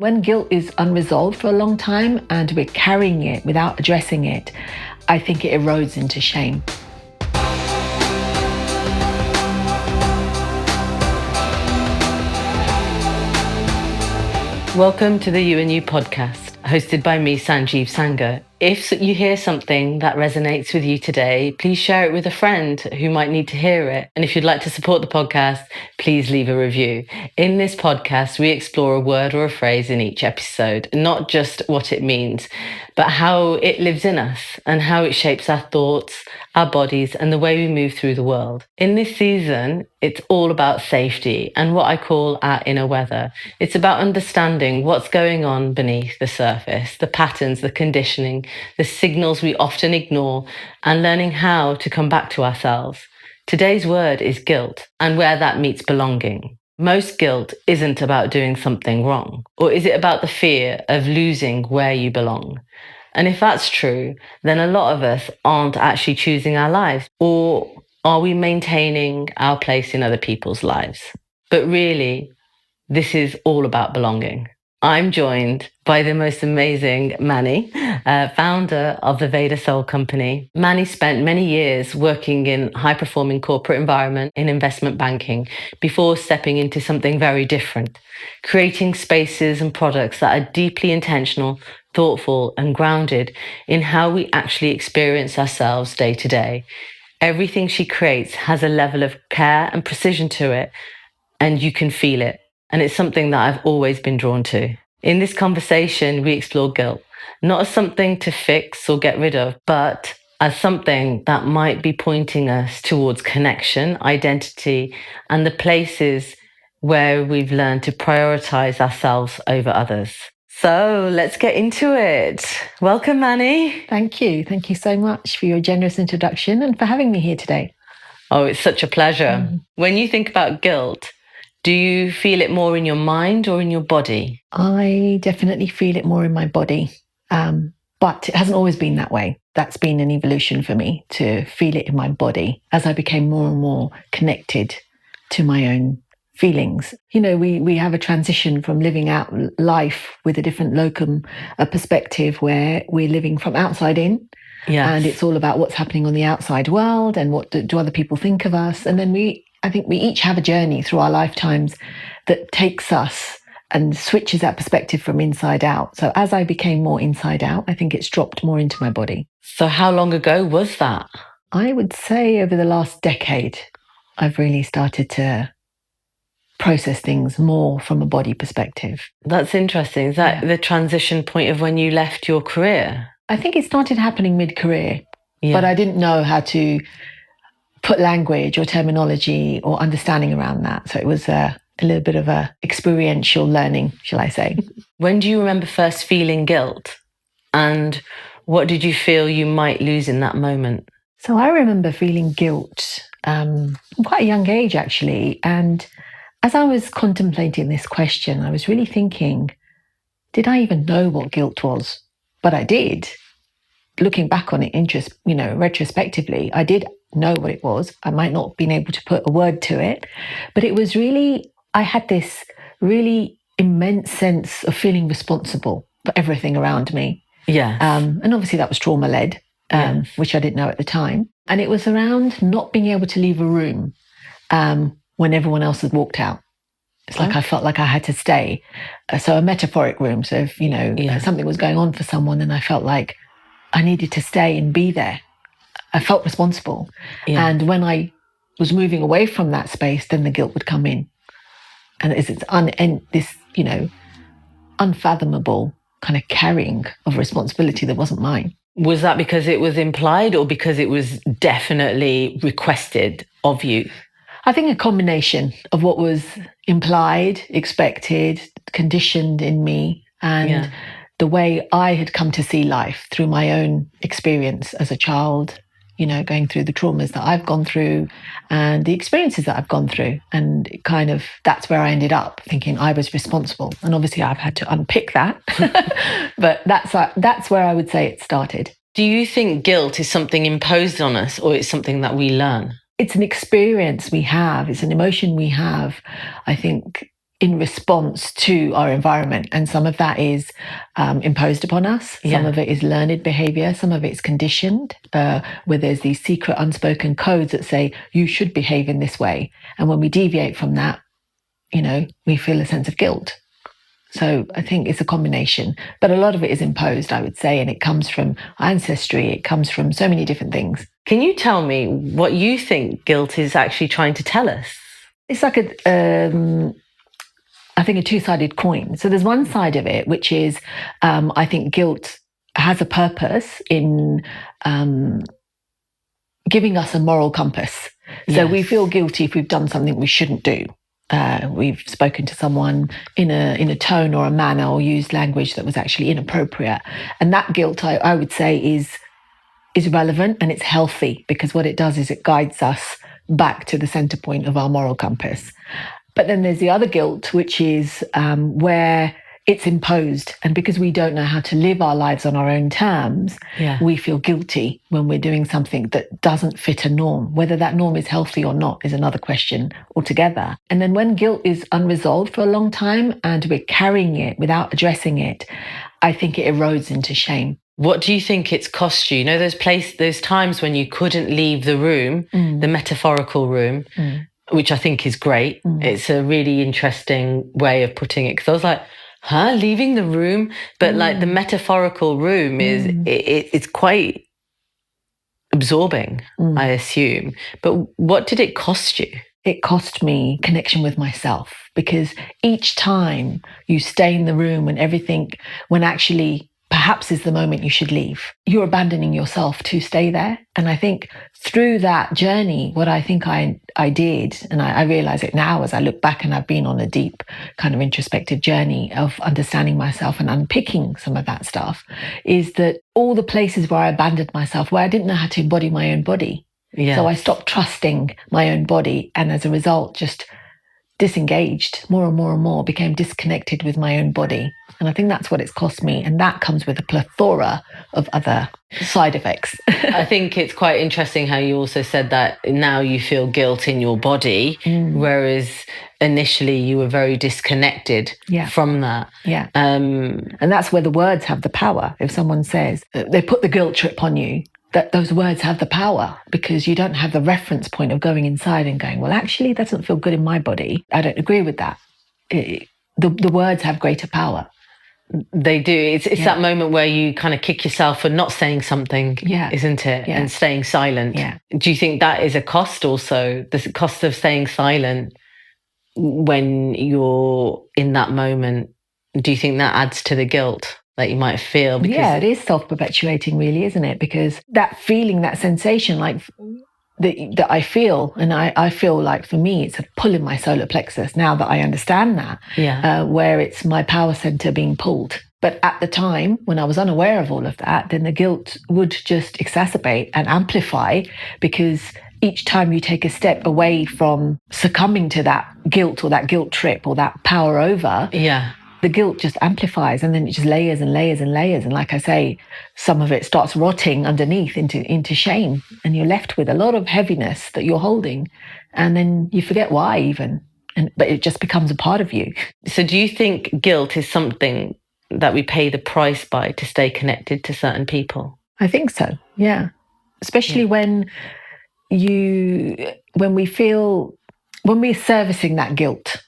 When guilt is unresolved for a long time and we're carrying it without addressing it, I think it erodes into shame. Welcome to the You and You podcast, hosted by me, Sanjiv Sangha. If you hear something that resonates with you today, please share it with a friend who might need to hear it. And if you'd like to support the podcast, please leave a review. In this podcast, we explore a word or a phrase in each episode, not just what it means, but how it lives in us and how it shapes our thoughts, our bodies, and the way we move through the world. In this season, it's all about safety and what I call our inner weather. It's about understanding what's going on beneath the surface, the patterns, the conditioning, the signals we often ignore, and learning how to come back to ourselves. Today's word is guilt, and where that meets belonging. Most guilt isn't about doing something wrong, or is it about the fear of losing where you belong? And if that's true, then a lot of us aren't actually choosing our lives, or are we maintaining our place in other people's lives? But really, this is all about belonging. I'm joined by the most amazing Mani, founder of the Veda Soul Company. Mani spent many years working in high-performing corporate environment in investment banking before stepping into something very different, creating spaces and products that are deeply intentional, thoughtful, and grounded in how we actually experience ourselves day to day. Everything she creates has a level of care and precision to it, and you can feel it. And it's something that I've always been drawn to. In this conversation, we explore guilt, not as something to fix or get rid of, but as something that might be pointing us towards connection, identity, and the places where we've learned to prioritize ourselves over others. So let's get into it. Welcome, Mani. Thank you. Thank you so much for your generous introduction and for having me here today. Oh, it's such a pleasure. When you think about guilt, do you feel it more in your mind or in your body? I definitely feel it more in my body, but it hasn't always been that way. That's been an evolution for me to feel it in my body as I became more and more connected to my own feelings. You know, we have a transition from living out life with a different locum perspective where we're living from outside in. Yes. And it's all about what's happening on the outside world and what do other people think of us. And then I think we each have a journey through our lifetimes that takes us and switches that perspective from inside out. So as I became more inside out, I think it's dropped more into my body. So how long ago was that? I would say over the last decade, I've really started to process things more from a body perspective. That's interesting. Is that the transition point of when you left your career? I think it started happening mid-career, but I didn't know how to put language or terminology or understanding around that. So it was a little bit of a experiential learning, shall I say. When do you remember first feeling guilt? And what did you feel you might lose in that moment? So I remember feeling guilt from quite a young age, actually. And as I was contemplating this question, I was really thinking, did I even know what guilt was? But I did. Looking back on it, retrospectively, I did know what it was. I might not have been able to put a word to it, but it was really, I had this really immense sense of feeling responsible for everything around me. Yeah. And obviously that was trauma-led, which I didn't know at the time. And it was around not being able to leave a room when everyone else had walked out. It's like I felt like I had to stay. So a metaphoric room. So if, something was going on for someone and I felt like I needed to stay and be there, I felt responsible. Yeah. And when I was moving away from that space, then the guilt would come in. And it's this unfathomable kind of carrying of responsibility that wasn't mine. Was that because it was implied or because it was definitely requested of you? I think a combination of what was implied, expected, conditioned in me, and the way I had come to see life through my own experience as a child, going through the traumas that I've gone through and the experiences that I've gone through. And that's where I ended up thinking I was responsible. And obviously I've had to unpick that, but that's where I would say it started. Do you think guilt is something imposed on us or it's something that we learn? It's an experience we have. It's an emotion we have. I think in response to our environment. And some of that is imposed upon us. Some of it is learned behavior. Some of it's conditioned, where there's these secret unspoken codes that say, you should behave in this way. And when we deviate from that, we feel a sense of guilt. So I think it's a combination, but a lot of it is imposed, I would say, and it comes from ancestry. It comes from so many different things. Can you tell me what you think guilt is actually trying to tell us? It's like I think a two-sided coin. So there's one side of it, which is, I think guilt has a purpose in giving us a moral compass. So we feel guilty if we've done something we shouldn't do. We've spoken to someone in a tone or a manner or used language that was actually inappropriate. And that guilt, I would say, is relevant and it's healthy, because what it does is it guides us back to the center point of our moral compass. But then there's the other guilt, which is where it's imposed. And because we don't know how to live our lives on our own terms, we feel guilty when we're doing something that doesn't fit a norm. Whether that norm is healthy or not is another question altogether. And then when guilt is unresolved for a long time and we're carrying it without addressing it, I think it erodes into shame. What do you think it's cost you? Those times when you couldn't leave the room, the metaphorical room, which I think is great. It's a really interesting way of putting it, because I was like, leaving the room? But like the metaphorical room it's quite absorbing, I assume. But what did it cost you? It cost me connection with myself, because each time you stay in the room when actually perhaps is the moment you should leave, you're abandoning yourself to stay there. And I think through that journey, what I think I did, and I realize it now as I look back, and I've been on a deep kind of introspective journey of understanding myself and unpicking some of that stuff, is that all the places where I abandoned myself, where I didn't know how to embody my own body. So I stopped trusting my own body, and as a result, just disengaged more and more and more, became disconnected with my own body. And I think that's what it's cost me. And that comes with a plethora of other side effects. I think it's quite interesting how you also said that now you feel guilt in your body, whereas initially you were very disconnected from that. And that's where the words have the power. If someone says, they put the guilt trip on you, that those words have the power, because you don't have the reference point of going inside and going, well, actually, that doesn't feel good in my body. I don't agree with that. The words have greater power. They do. It's that moment where you kind of kick yourself for not saying something, isn't it? And staying silent. Do you think that is a cost also? The cost of staying silent when you're in that moment, do you think that adds to the guilt that you might feel? Because it is self-perpetuating, really, isn't it? Because that feeling, that sensation, like that I feel, and I feel like for me, it's a pull in my solar plexus now that I understand that, where it's my power center being pulled. But at the time, when I was unaware of all of that, then the guilt would just exacerbate and amplify, because each time you take a step away from succumbing to that guilt or that guilt trip or that power over, the guilt just amplifies, and then it just layers and layers and layers. And like I say, some of it starts rotting underneath into shame, and you're left with a lot of heaviness that you're holding, and then you forget why even, but it just becomes a part of you. So do you think guilt is something that we pay the price by to stay connected to certain people? I think so, especially when we're servicing that guilt.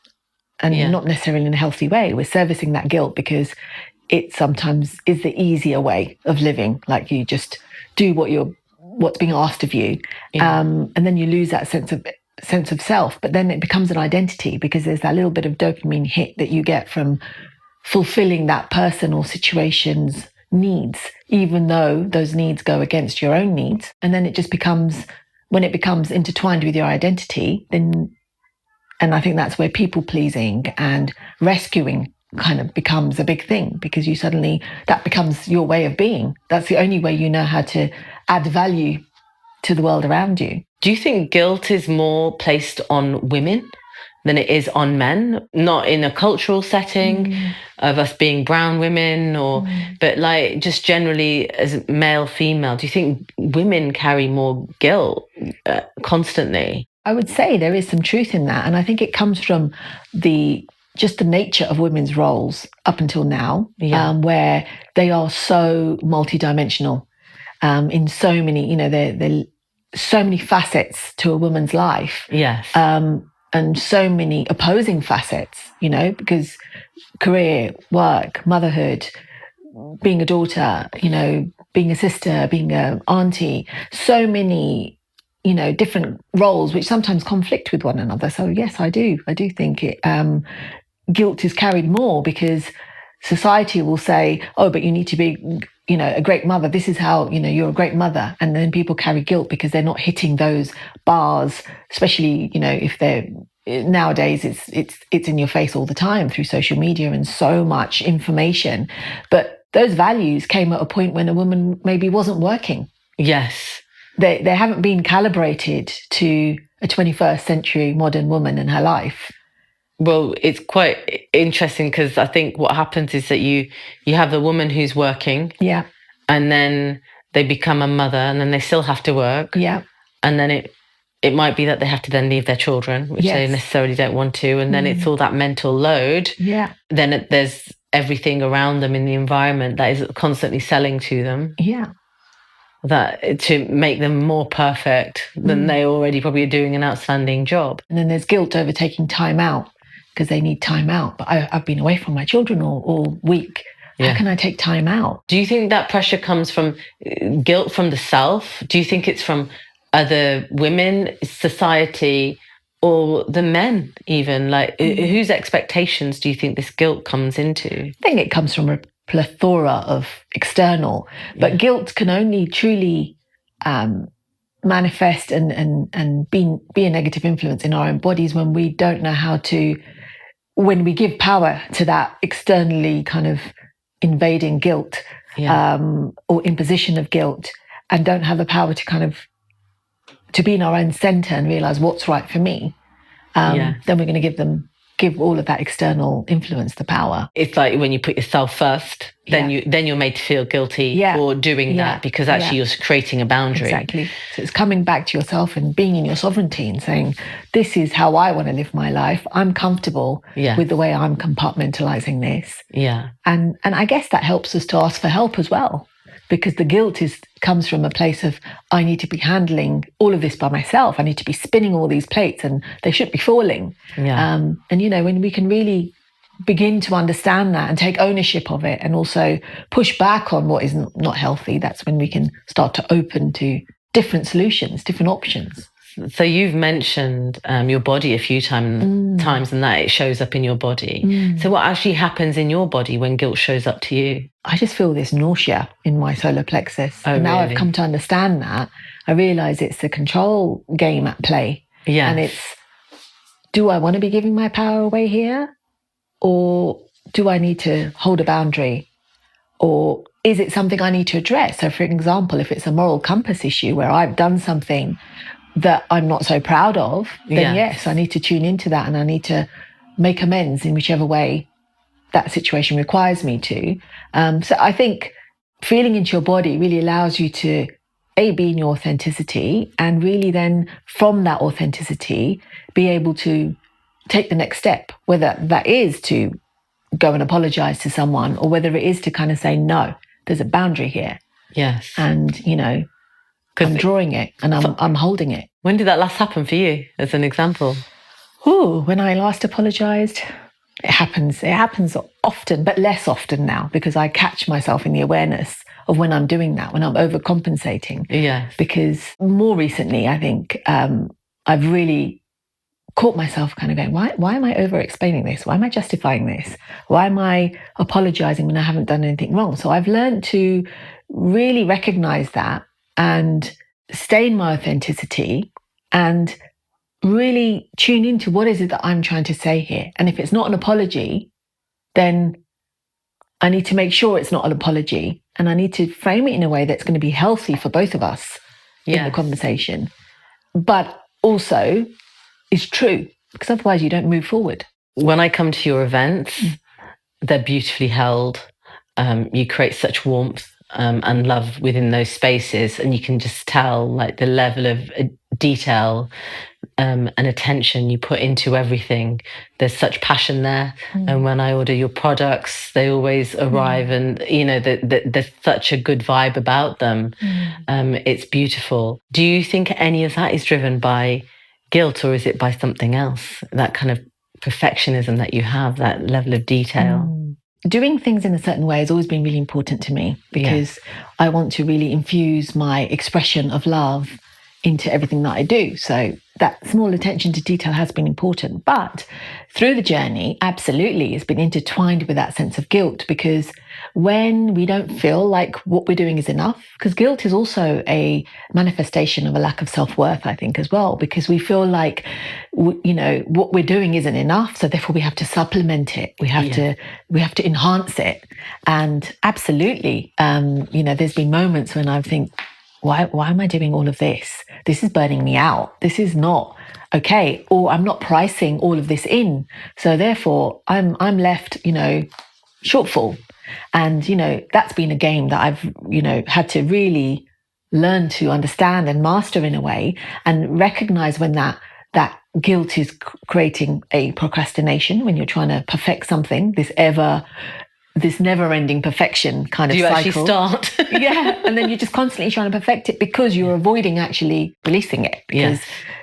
And not necessarily in a healthy way. We're servicing that guilt because it sometimes is the easier way of living. Like you just do what's being asked of you, and then you lose that sense of self. But then it becomes an identity, because there's that little bit of dopamine hit that you get from fulfilling that person or situation's needs, even though those needs go against your own needs. And then it just becomes, when it becomes intertwined with your identity, and I think that's where people pleasing and rescuing kind of becomes a big thing, because that becomes your way of being. That's the only way you know how to add value to the world around you. Do you think guilt is more placed on women than it is on men? Not in a cultural setting of us being brown women, but like just generally as male, female. Do you think women carry more guilt constantly? I would say there is some truth in that. And I think it comes from the just the nature of women's roles up until now, Yeah. where they are so multidimensional in so many, they're so many facets to a woman's life. Yes. And so many opposing facets, because career, work, motherhood, being a daughter, being a sister, being an auntie, so many, different roles which sometimes conflict with one another. So yes, I do think it, guilt is carried more because society will say, oh, but you need to be, a great mother. This is how, you're a great mother. And then people carry guilt because they're not hitting those bars, especially, if they're, nowadays it's in your face all the time through social media and so much information. But those values came at a point when a woman maybe wasn't working. Yes. They haven't been calibrated to a 21st century modern woman in her life. Well, it's quite interesting because I think what happens is that you have the woman who's working. Yeah. And then they become a mother and then they still have to work. Yeah. And then it might be that they have to then leave their children, which they necessarily don't want to. And then it's all that mental load. Yeah. Then there's everything around them in the environment that is constantly selling to them. Yeah. That to make them more perfect than they already probably are doing an outstanding job. And then there's guilt over taking time out because they need time out. But I've been away from my children all week. How can I take time out? Do you think that pressure comes from guilt from the self? Do you think it's from other women, society, or the men even? Like, whose expectations do you think this guilt comes into? I think it comes from a plethora of external, but guilt can only truly manifest and be a negative influence in our own bodies when we don't know how to, when we give power to that externally kind of invading guilt or imposition of guilt, and don't have the power to kind of to be in our own center and realize what's right for me, then we're going to give all of that external influence the power. It's like when you put yourself first, then you're made to feel guilty for doing that because actually you're creating a boundary. Exactly. So it's coming back to yourself and being in your sovereignty and saying, this is how I want to live my life. I'm comfortable with the way I'm compartmentalizing this. Yeah. And I guess that helps us to ask for help as well, because the guilt comes from a place of, I need to be handling all of this by myself. I need to be spinning all these plates and they should be falling. Yeah. And, when we can really begin to understand that and take ownership of it and also push back on what is not healthy, that's when we can start to open to different solutions, different options. So you've mentioned your body a few times and that it shows up in your body. So what actually happens in your body when guilt shows up to you? I just feel this nausea in my solar plexus. Oh, and now really? I've come to understand that. I realize it's the control game at play. Yeah. And it's, do I want to be giving my power away here? Or do I need to hold a boundary? Or is it something I need to address? So for example, if it's a moral compass issue where I've done something that I'm not so proud of, then yes, I need to tune into that and I need to make amends in whichever way that situation requires me to. So I think feeling into your body really allows you to be in your authenticity and really then from that authenticity be able to take the next step, whether that is to go and apologize to someone or whether it is to kind of say, no, there's a boundary here. Yes. And, I'm drawing it and I'm holding it. When did that last happen for you, as an example? When I last apologized, it happens often, but less often now because I catch myself in the awareness of when I'm doing that, when I'm overcompensating. Yes. Because more recently, I think I've really caught myself kind of going, why am I over-explaining this? Why am I justifying this? Why am I apologizing when I haven't done anything wrong? So I've learned to really recognize that and stay in my authenticity and really tune into what is it that I'm trying to say here. And if it's not an apology, then I need to make sure it's not an apology. And I need to frame it in a way that's going to be healthy for both of us in the conversation. But also is true, because otherwise you don't move forward. When I come to your events, they're beautifully held. You create such warmth and love within those spaces, and you can just tell like the level of detail and attention you put into everything. There's such passion there. And when I order your products, they always arrive, and there's such a good vibe about them. It's beautiful. Do you think any of that is driven by guilt, or is it by something else? That kind of perfectionism that you have, that level of detail? Doing things in a certain way has always been really important to me, because I want to really infuse my expression of love into everything that I do. So that small attention to detail has been important. But through the journey, absolutely, it's been intertwined with that sense of guilt, because when we don't feel like what we're doing is enough, because guilt is also a manifestation of a lack of self-worth, I think, as well, because we feel like, what we're doing isn't enough. So therefore we have to supplement it. We have to enhance it. And absolutely, there's been moments when I think, why am I doing all of this? This is burning me out. This is not okay. Or I'm not pricing all of this in. So therefore I'm left, shortfall. And, that's been a game that I've, had to really learn to understand and master in a way, and recognize when that guilt is creating a procrastination, when you're trying to perfect something, this never-ending perfection kind of cycle. Do you actually start? Yeah, and then you're just constantly trying to perfect it because you're avoiding actually releasing it, because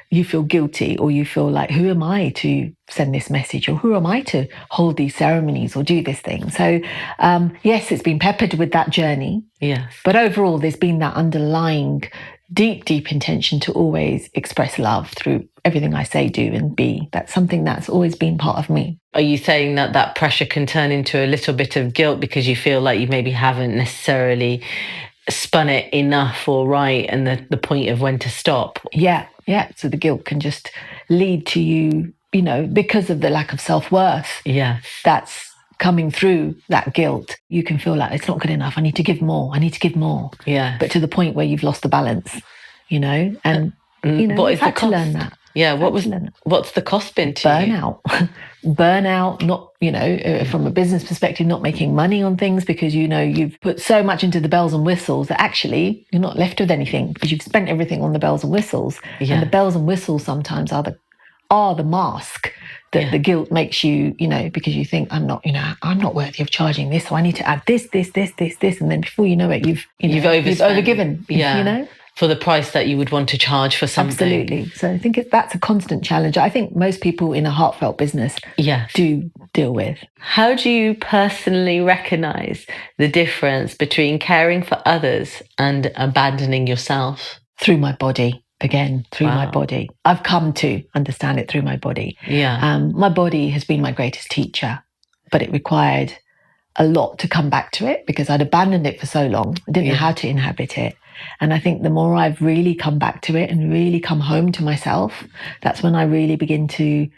you feel guilty, or you feel like, who am I to send this message, or who am I to hold these ceremonies or do this thing? So yes, it's been peppered with that journey. Yes. But overall, there's been that underlying deep intention to always express love through everything I say, do, and be. That's something that's always been part of me. Are you saying that pressure can turn into a little bit of guilt because you feel like you maybe haven't necessarily spun it enough or right, and the point of when to stop? Yeah. So the guilt can just lead to you, because of the lack of self-worth. Yeah. That's coming through that guilt. You can feel like it's not good enough. I need to give more. Yeah. But to the point where you've lost the balance, and what is the cost? To learn that. Yeah. What's the cost been to Burnout. Burnout, not, from a business perspective, not making money on things because, you've put so much into the bells and whistles that actually you're not left with anything, because you've spent everything on the bells and whistles. Yeah. And the bells and whistles sometimes are the mask that the guilt makes you, because you think, I'm not worthy of charging this, so I need to add this. And then before you know it, you've overgiven, for the price that you would want to charge for something. Absolutely. So I think that's a constant challenge. I think most people in a heartfelt business do deal with. How do you personally recognize the difference between caring for others and abandoning yourself? Through my body. Again, through my body. I've come to understand it through my body. Yeah. My body has been my greatest teacher, but it required a lot to come back to it, because I'd abandoned it for so long. I didn't know how to inhabit it. And I think the more I've really come back to it and really come home to myself, that's when I really begin to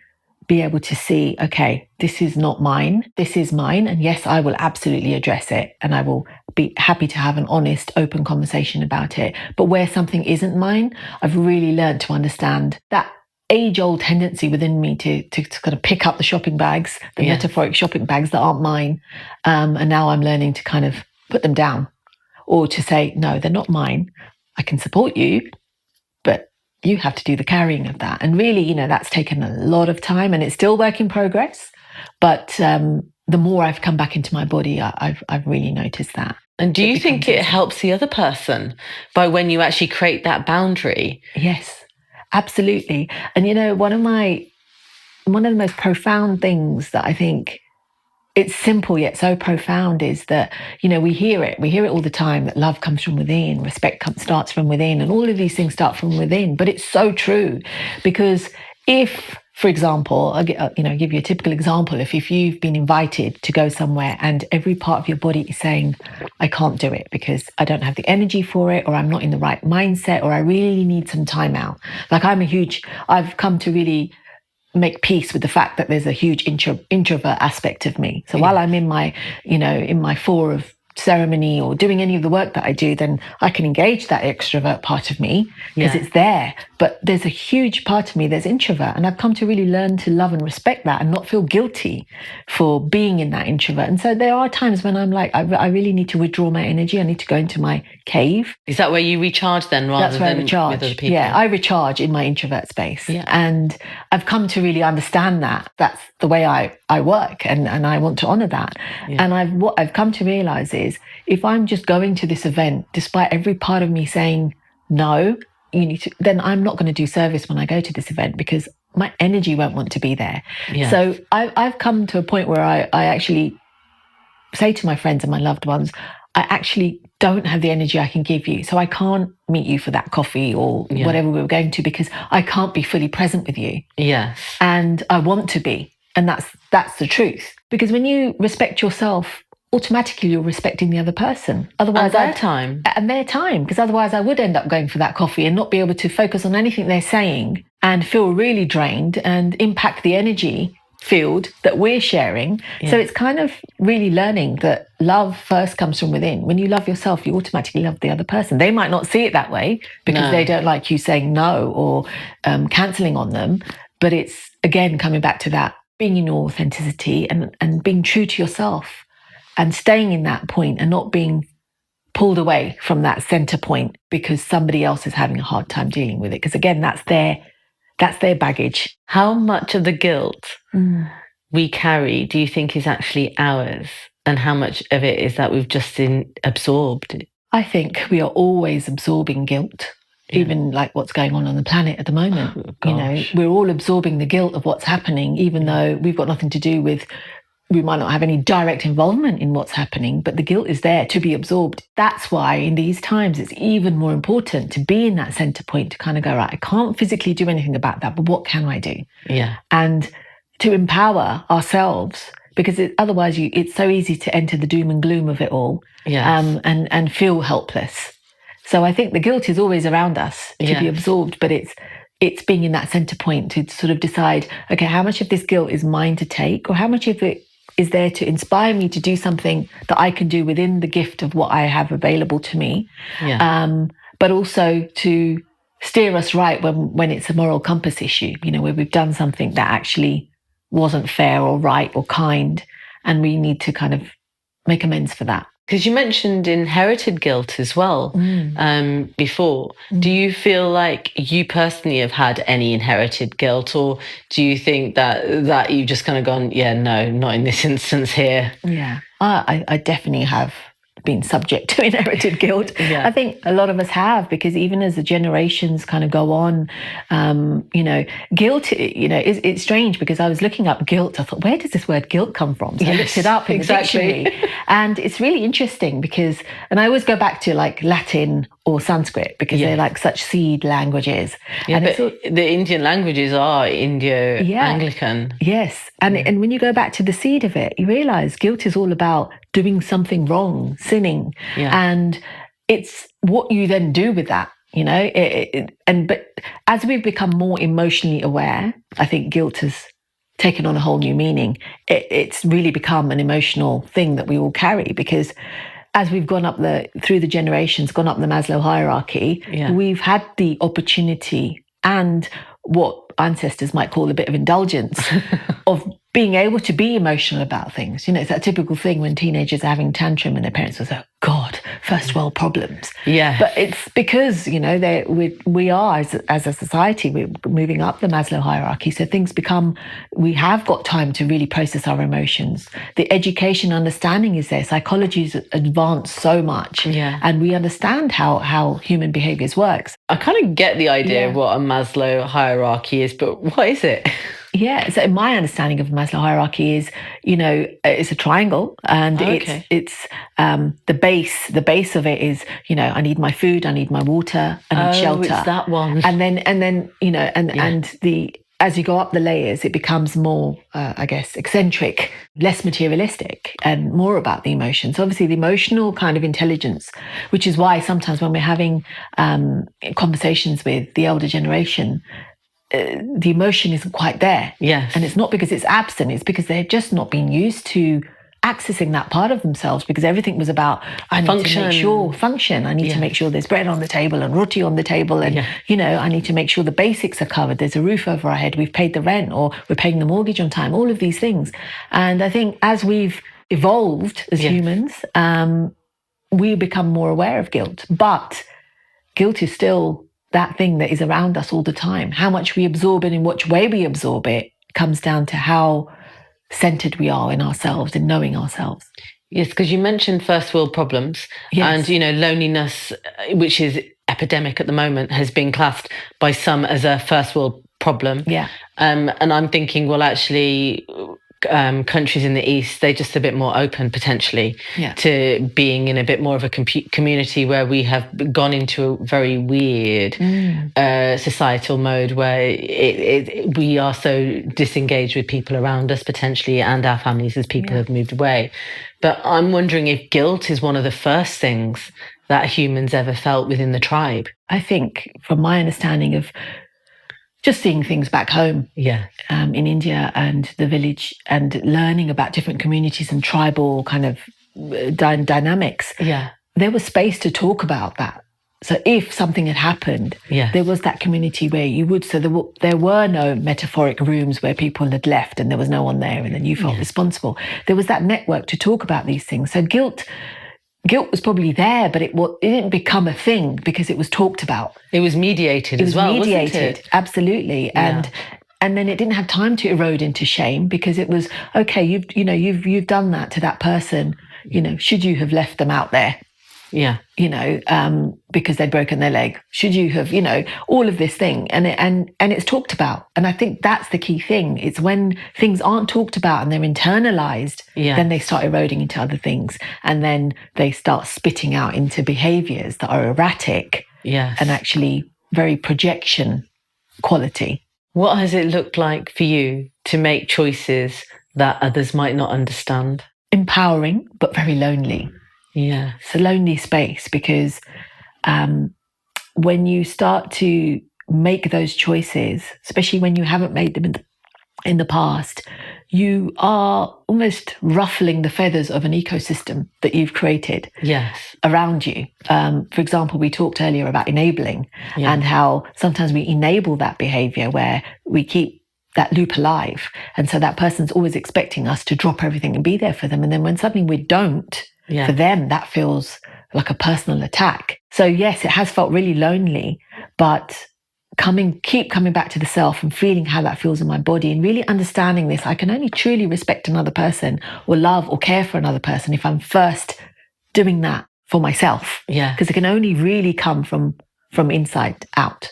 be able to see, okay, this is not mine, this is mine. And yes, I will absolutely address it, and I will be happy to have an honest, open conversation about it. But where something isn't mine, I've really learned to understand that age-old tendency within me to kind of pick up the shopping bags, the metaphoric shopping bags that aren't mine. And now I'm learning to kind of put them down, or to say, no, they're not mine. I can support you, but you have to do the carrying of that. And really, that's taken a lot of time, and it's still work in progress. But the more I've come back into my body, I've really noticed that. And do you think it helps the other person by when you actually create that boundary? Yes, absolutely. And one of the most profound things that I think, it's simple yet so profound, is that, we hear it all the time, that love comes from within, respect starts from within, and all of these things start from within. But it's so true, because if, for example, I'll give you a typical example. If you've been invited to go somewhere and every part of your body is saying, I can't do it because I don't have the energy for it, or I'm not in the right mindset, or I really need some time out. Like I've come to really make peace with the fact that there's a huge introvert aspect of me. So while I'm in my 4 of ceremony or doing any of the work that I do, then I can engage that extrovert part of me because it's there. But there's a huge part of me that's introvert. And I've come to really learn to love and respect that and not feel guilty for being in that introvert. And so there are times when I'm like, I really need to withdraw my energy. I need to go into my cave. Is that where you recharge then rather That's where than I recharge. with other people? Yeah, I recharge in my introvert space. Yeah. And I've come to really understand that. That's the way I work, and I want to honor that. Yeah. And what I've come to realize is if I'm just going to this event, despite every part of me saying, no, you need to, then I'm not going to do service when I go to this event because my energy won't want to be there. Yeah. So I've come to a point where I actually say to my friends and my loved ones, I actually don't have the energy I can give you. So I can't meet you for that coffee or whatever we were going to because I can't be fully present with you. Yes. And I want to be. And that's the truth. Because when you respect yourself, automatically you're respecting the other person. Otherwise, and their time. Because otherwise I would end up going for that coffee and not be able to focus on anything they're saying and feel really drained and impact the energy field that we're sharing. Yeah. So it's kind of really learning that love first comes from within. When you love yourself, you automatically love the other person. They might not see it that way because they don't like you saying no or cancelling on them. But it's, again, coming back to that, being in your authenticity and being true to yourself and staying in that point and not being pulled away from that center point because somebody else is having a hard time dealing with it. Because again, that's their baggage. How much of the guilt we carry do you think is actually ours? And how much of it is that we've just absorbed? I think we are always absorbing guilt. Even like what's going on the planet at the moment. Oh, you know, we're all absorbing the guilt of what's happening, even though we've got nothing to do with, we might not have any direct involvement in what's happening, but the guilt is there to be absorbed. That's why in these times, it's even more important to be in that center point to kind of go, right, I can't physically do anything about that, but what can I do? Yeah. And to empower ourselves, because otherwise it's so easy to enter the doom and gloom of it all and feel helpless. So I think the guilt is always around us to be absorbed, but it's being in that center point to sort of decide, okay, how much of this guilt is mine to take, or how much of it is there to inspire me to do something that I can do within the gift of what I have available to me, but also to steer us right when it's a moral compass issue, you know, where we've done something that actually wasn't fair or right or kind, and we need to kind of make amends for that. Because you mentioned inherited guilt as well before. Do you feel like you personally have had any inherited guilt, or do you think that you've just kind of gone, yeah, no, not in this instance here? Yeah, I definitely have been subject to inherited guilt. I think a lot of us have, because even as the generations kind of go on, you know, guilt, you know, it's strange because I was looking up guilt. I thought, where does this word guilt come from? So I looked it up in the dictionary. And it's really interesting because, and I always go back to like Latin or Sanskrit because they're like such seed languages. Yeah, and but the Indian languages are Indo-Anglican. Yes. And when you go back to the seed of it, you realize guilt is all about doing something wrong, sinning. And it's what you then do with that, you know. But as we've become more emotionally aware, I think guilt has taken on a whole new meaning. It's really become an emotional thing that we all carry, because as we've gone up through the generations, gone up the Maslow hierarchy, we've had the opportunity and what ancestors might call a bit of indulgence of being able to be emotional about things. You know, it's that typical thing when teenagers are having tantrum and their parents will say, God, first world problems. Yeah. But it's because, you know, we are, as a society, we're moving up the Maslow hierarchy. So things become, we have got time to really process our emotions. The education understanding is there. Psychology's advanced so much. And we understand how human behaviors works. I kind of get the idea of what a Maslow hierarchy is, but what is it? Yeah, so my understanding of Maslow hierarchy is, you know, it's a triangle, and it's the base of it is, you know, I need my food, I need my water, I need shelter. It's that one. And then you know, and as you go up the layers, it becomes more, I guess, eccentric, less materialistic, and more about the emotions. So obviously, the emotional kind of intelligence, which is why sometimes when we're having conversations with the elder generation, the emotion isn't quite there. Yes. And it's not because it's absent, it's because they're just not being used to accessing that part of themselves, because everything was about, I need to make sure function. I need to make sure there's bread on the table and roti on the table. And, I need to make sure the basics are covered. There's a roof over our head. We've paid the rent, or we're paying the mortgage on time, all of these things. And I think as we've evolved as humans, we become more aware of guilt. But guilt is still that thing that is around us all the time. How much we absorb it, in which way we absorb it, comes down to how centered we are in ourselves, in knowing ourselves. Yes, because you mentioned first world problems, and loneliness, which is epidemic at the moment, has been classed by some as a first world problem. And I'm thinking, well, actually, countries in the East, they're just a bit more open potentially to being in a bit more of a community, where we have gone into a very weird societal mode where we are so disengaged with people around us potentially, and our families, as people have moved away. But I'm wondering if guilt is one of the first things that humans ever felt within the tribe. I think, from my understanding of just seeing things back home in India and the village, and learning about different communities and tribal kind of dynamics, there was space to talk about that. So if something had happened, there was that community where you would, so there were no metaphoric rooms where people had left and there was no one there and then you felt responsible. There was that network to talk about these things. So guilt was probably there, but it didn't become a thing because it was talked about. It was mediated as well, wasn't it? Absolutely. And then it didn't have time to erode into shame, because it was, okay, you've done that to that person, should you have left them out there? Because they'd broken their leg. Should you have, all of this thing, and it's talked about. And I think that's the key thing. It's when things aren't talked about and they're internalized, then they start eroding into other things, and then they start spitting out into behaviors that are erratic, and actually very projection quality. What has it looked like for you to make choices that others might not understand? Empowering, but very lonely. It's a lonely space, because when you start to make those choices, especially when you haven't made them in the past, you are almost ruffling the feathers of an ecosystem that you've created around you. For example, we talked earlier about enabling and how sometimes we enable that behavior where we keep that loop alive. And so that person's always expecting us to drop everything and be there for them. And then when suddenly we don't, for them, that feels like a personal attack. So yes, it has felt really lonely, but keep coming back to the self and feeling how that feels in my body, and really understanding this. I can only truly respect another person or love or care for another person if I'm first doing that for myself. Because it can only really come from inside out.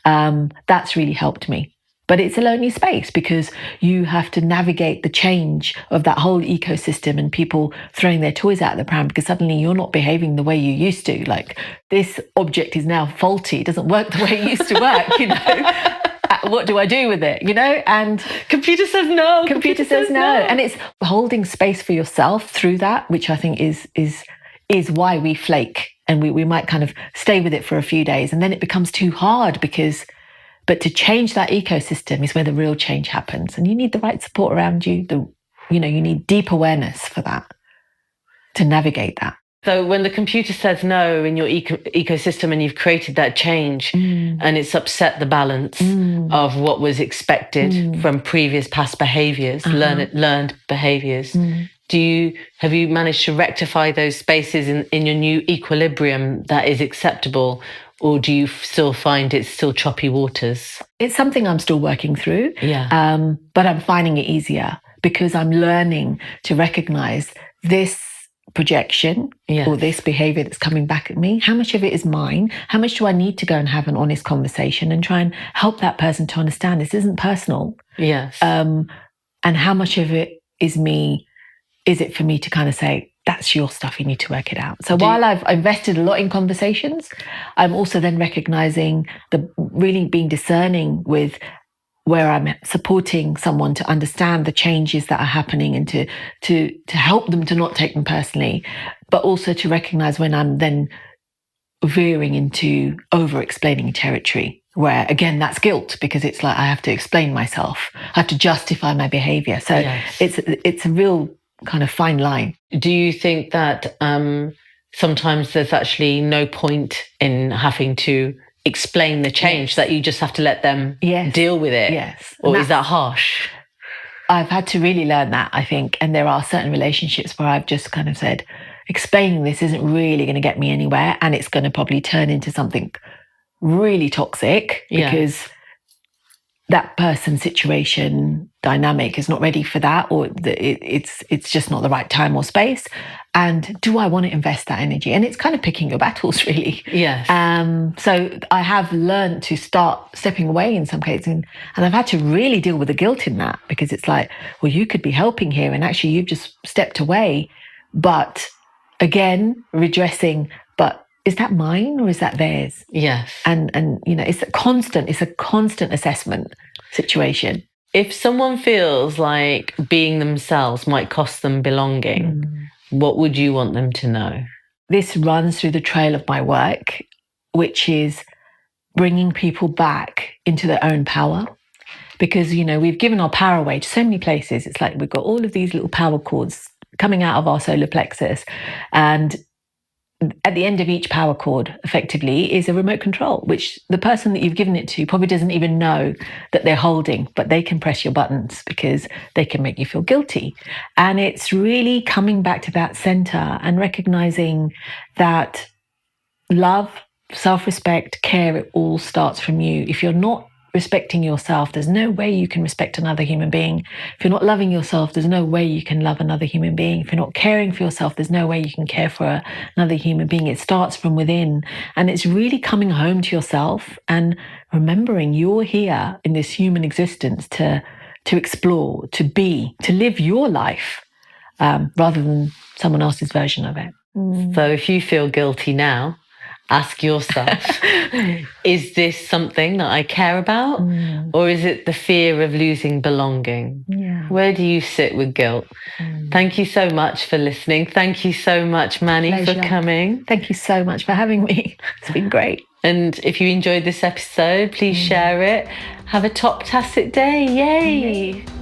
That's really helped me. But it's a lonely space, because you have to navigate the change of that whole ecosystem and people throwing their toys out of the pram because suddenly you're not behaving the way you used to. Like, this object is now faulty. It doesn't work the way it used to work, What do I do with it, And computer says no. Computer says no. And it's holding space for yourself through that, which I think is why we flake, and we might kind of stay with it for a few days, and then it becomes too hard But to change that ecosystem is where the real change happens. And you need the right support around you. You need deep awareness for that, to navigate that. So when the computer says no in your ecosystem, and you've created that change, and it's upset the balance of what was expected from previous past behaviors, learned behaviors, have you managed to rectify those spaces in your new equilibrium that is acceptable? Or do you still find it's still choppy waters? It's something I'm still working through, but I'm finding it easier, because I'm learning to recognize this projection or this behavior that's coming back at me. How much of it is mine? How much do I need to go and have an honest conversation and try and help that person to understand this isn't personal? And how much of it is me? Is it for me to kind of say, that's your stuff, you need to work it out. So while I've invested a lot in conversations, I'm also then recognizing really being discerning with where I'm supporting someone to understand the changes that are happening, and to help them to not take them personally, but also to recognize when I'm then veering into over-explaining territory, where again, that's guilt, because it's like I have to explain myself. I have to justify my behavior. So it's a real kind of fine line. Do you think that sometimes there's actually no point in having to explain the change, that you just have to let them deal with it? Yes. Or is that harsh? I've had to really learn that, I think. And there are certain relationships where I've just kind of said, explaining this isn't really going to get me anywhere. And it's going to probably turn into something really toxic because that person's situation dynamic is not ready for that, or it's just not the right time or space. And do I want to invest that energy? And it's kind of picking your battles, really. Yes. So I have learned to start stepping away in some cases, and I've had to really deal with the guilt in that, because it's like, well, you could be helping here, and actually you've just stepped away. But again, redressing, but is that mine or is that theirs? Yes. And it's a constant assessment situation. If someone feels like being themselves might cost them belonging, what would you want them to know? This runs through the trail of my work, which is bringing people back into their own power. Because, we've given our power away to so many places. It's like we've got all of these little power cords coming out of our solar plexus, and at the end of each power cord, effectively, is a remote control, which the person that you've given it to probably doesn't even know that they're holding, but they can press your buttons because they can make you feel guilty. And it's really coming back to that center and recognizing that love, self-respect, care, it all starts from you. If you're not respecting yourself, there's no way you can respect another human being. If you're not loving yourself, there's no way you can love another human being. If you're not caring for yourself, there's no way you can care for another human being. It starts from within. And it's really coming home to yourself and remembering you're here in this human existence to explore, to be, to live your life, rather than someone else's version of it. So if you feel guilty now, ask yourself, is this something that I care about? Or is it the fear of losing belonging? Yeah. Where do you sit with guilt? Thank you so much for listening. Thank you so much, Manny, for coming. Thank you so much for having me. It's been great. And if you enjoyed this episode, please share it. Have a top-tastic day. Yay!